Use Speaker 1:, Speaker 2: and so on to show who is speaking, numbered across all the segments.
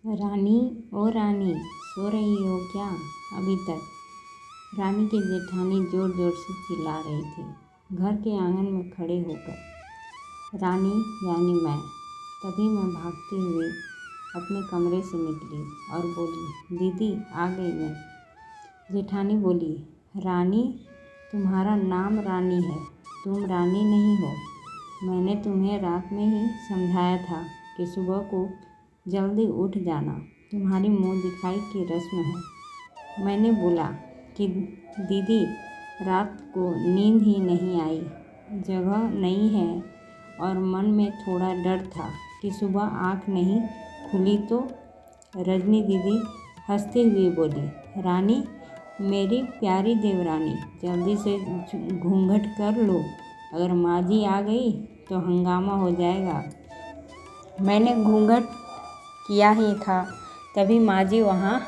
Speaker 1: रानी ओ रानी, सो रही हो क्या अभी तक? रानी की जेठानी जोर जोर से चिल्ला रही थी, घर के आंगन में खड़े होकर। रानी यानी मैं। तभी मैं भागते हुए अपने कमरे से निकली और बोली, दीदी आ गई मैं। जेठानी बोली, रानी, तुम्हारा नाम रानी है, तुम रानी नहीं हो। मैंने तुम्हें रात में ही समझाया था कि सुबह को जल्दी उठ जाना, तुम्हारी मुँह दिखाई की रस्म है। मैंने बोला कि दीदी, रात को नींद ही नहीं आई, जगह नहीं है और मन में थोड़ा डर था कि सुबह आँख नहीं खुली तो। रजनी दीदी हंसते हुए बोली, रानी, मेरी प्यारी देवरानी, जल्दी से घूंघट कर लो, अगर माँ जी आ गई तो हंगामा हो जाएगा। मैंने घूंघट किया ही था, तभी माँ जी वहाँ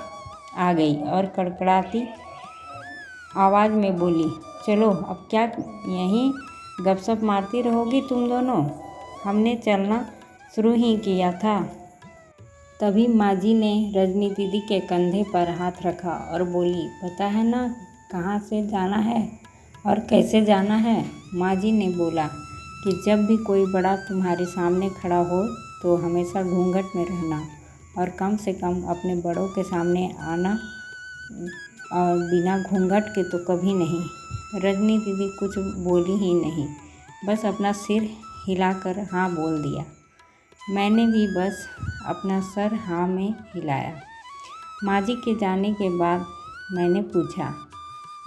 Speaker 1: आ गई और कड़कड़ाती आवाज़ में बोली, चलो अब क्या यहीं गपशप मारती रहोगी तुम दोनों? हमने चलना शुरू ही किया था। तभी माँ जी ने रजनी दीदी के कंधे पर हाथ रखा और बोली, पता है ना कहाँ से जाना है और कैसे जाना है? माँ जी ने बोला कि जब भी कोई बड़ा तुम्हारे सामने खड़ा हो तो हमेशा घूंघट में रहना और कम से कम अपने बड़ों के सामने आना, और बिना घूंघट के तो कभी नहीं। रजनी दीदी कुछ बोली ही नहीं, बस अपना सिर हिलाकर हाँ बोल दिया। मैंने भी बस अपना सर हाँ में हिलाया। माँ जी के जाने के बाद मैंने पूछा,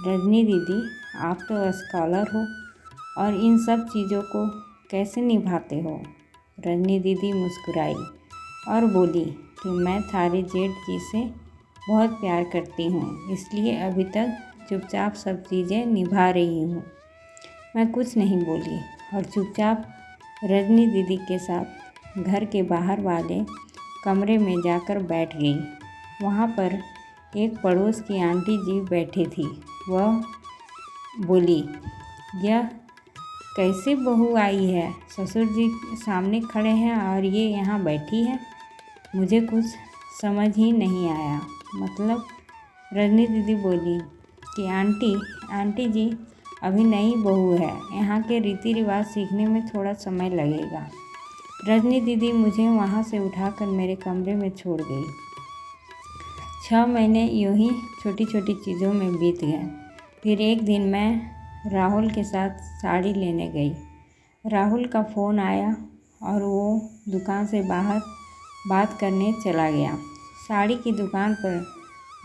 Speaker 1: रजनी दीदी, आप तो स्कॉलर हो और इन सब चीज़ों को कैसे निभाते हो? रजनी दीदी मुस्कुराई और बोली कि मैं थारी जेठ जी से बहुत प्यार करती हूँ, इसलिए अभी तक चुपचाप सब चीज़ें निभा रही हूँ। मैं कुछ नहीं बोली और चुपचाप रजनी दीदी के साथ घर के बाहर वाले कमरे में जाकर बैठ गई। वहाँ पर एक पड़ोस की आंटी जी बैठी थी। वह बोली, यह कैसे बहू आई है? ससुर जी सामने खड़े हैं और ये यहाँ बैठी है। मुझे कुछ समझ ही नहीं आया। मतलब? रजनी दीदी बोली कि आंटी जी, अभी नई बहू है, यहाँ के रीति रिवाज सीखने में थोड़ा समय लगेगा। रजनी दीदी मुझे वहाँ से उठाकर मेरे कमरे में छोड़ गई। 6 महीने यूँ ही छोटी छोटी चीज़ों में बीत गए। फिर एक दिन मैं राहुल के साथ साड़ी लेने गई। राहुल का फ़ोन आया और वो दुकान से बाहर बात करने चला गया। साड़ी की दुकान पर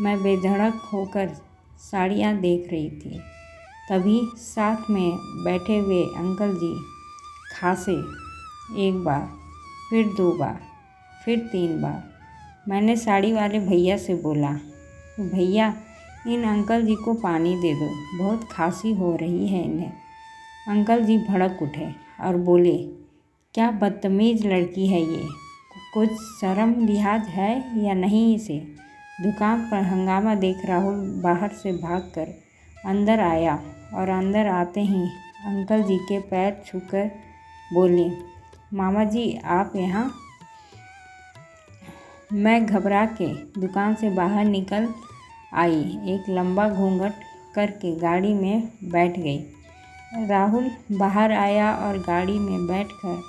Speaker 1: मैं बेधड़क होकर साड़ियाँ देख रही थी। तभी साथ में बैठे हुए अंकल जी खांसे, 1 बार, फिर 2 बार, फिर 3 बार। मैंने साड़ी वाले भैया से बोला, भैया, इन अंकल जी को पानी दे दो, बहुत खांसी हो रही है इन्हें। अंकल जी भड़क उठे और बोले, क्या बदतमीज़ लड़की है ये, कुछ शर्म लिहाज है या नहीं इसे? दुकान पर हंगामा देख राहुल बाहर से भागकर अंदर आया और अंदर आते ही अंकल जी के पैर छूकर बोले, मामा जी आप यहाँ? मैं घबरा के दुकान से बाहर निकल आई, एक लंबा घूंघट करके गाड़ी में बैठ गई। राहुल बाहर आया और गाड़ी में बैठकर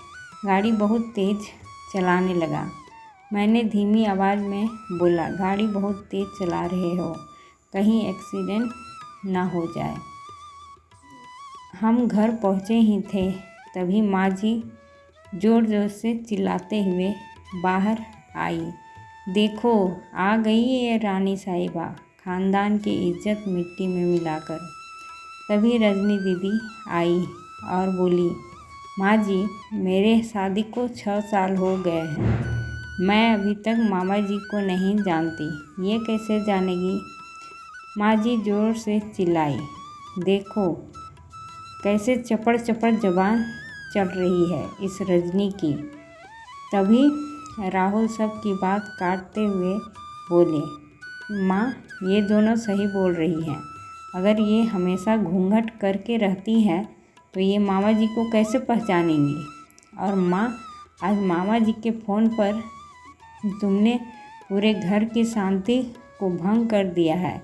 Speaker 1: गाड़ी बहुत तेज़ चलाने लगा। मैंने धीमी आवाज़ में बोला, गाड़ी बहुत तेज़ चला रहे हो, कहीं एक्सीडेंट ना हो जाए। हम घर पहुँचे ही थे, तभी माँ जी ज़ोर ज़ोर से चिल्लाते हुए बाहर आई, देखो आ गई है रानी साहिबा, ख़ानदान की इज्जत मिट्टी में मिलाकर। तभी रजनी दीदी आई और बोली, माँ जी, मेरे शादी को 6 साल हो गए हैं, मैं अभी तक मामा जी को नहीं जानती, ये कैसे जानेगी? माँ जी ज़ोर से चिल्लाई, देखो कैसे चपड़ चपड़ ज़बान चल रही है इस रजनी की। तभी राहुल सब की बात काटते हुए बोले, माँ, ये दोनों सही बोल रही हैं, अगर ये हमेशा घूंघट करके रहती हैं तो ये मामा जी को कैसे पहचानेंगी? और माँ, आज मामा जी के फ़ोन पर तुमने पूरे घर की शांति को भंग कर दिया है।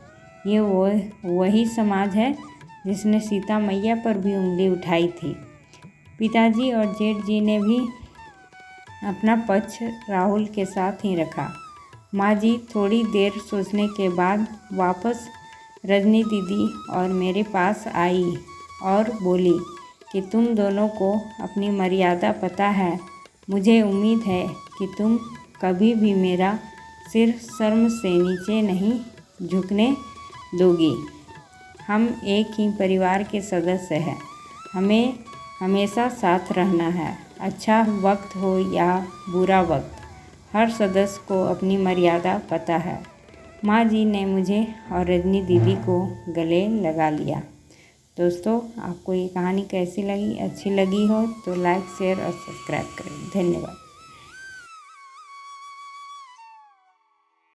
Speaker 1: ये वही समाज है जिसने सीता मैया पर भी उंगली उठाई थी। पिताजी और जेठ जी ने भी अपना पक्ष राहुल के साथ ही रखा। माँ जी थोड़ी देर सोचने के बाद वापस रजनी दीदी और मेरे पास आई और बोली कि तुम दोनों को अपनी मर्यादा पता है। मुझे उम्मीद है कि तुम कभी भी मेरा सिर शर्म से नीचे नहीं झुकने दोगी। हम एक ही परिवार के सदस्य हैं। हमें हमेशा साथ रहना है। अच्छा वक्त हो या बुरा वक्त, हर सदस्य को अपनी मर्यादा पता है। माँ जी ने मुझे और रजनी दीदी को गले लगा लिया। दोस्तों, आपको ये कहानी कैसी लगी? अच्छी लगी हो तो लाइक, शेयर और सब्सक्राइब करें। धन्यवाद।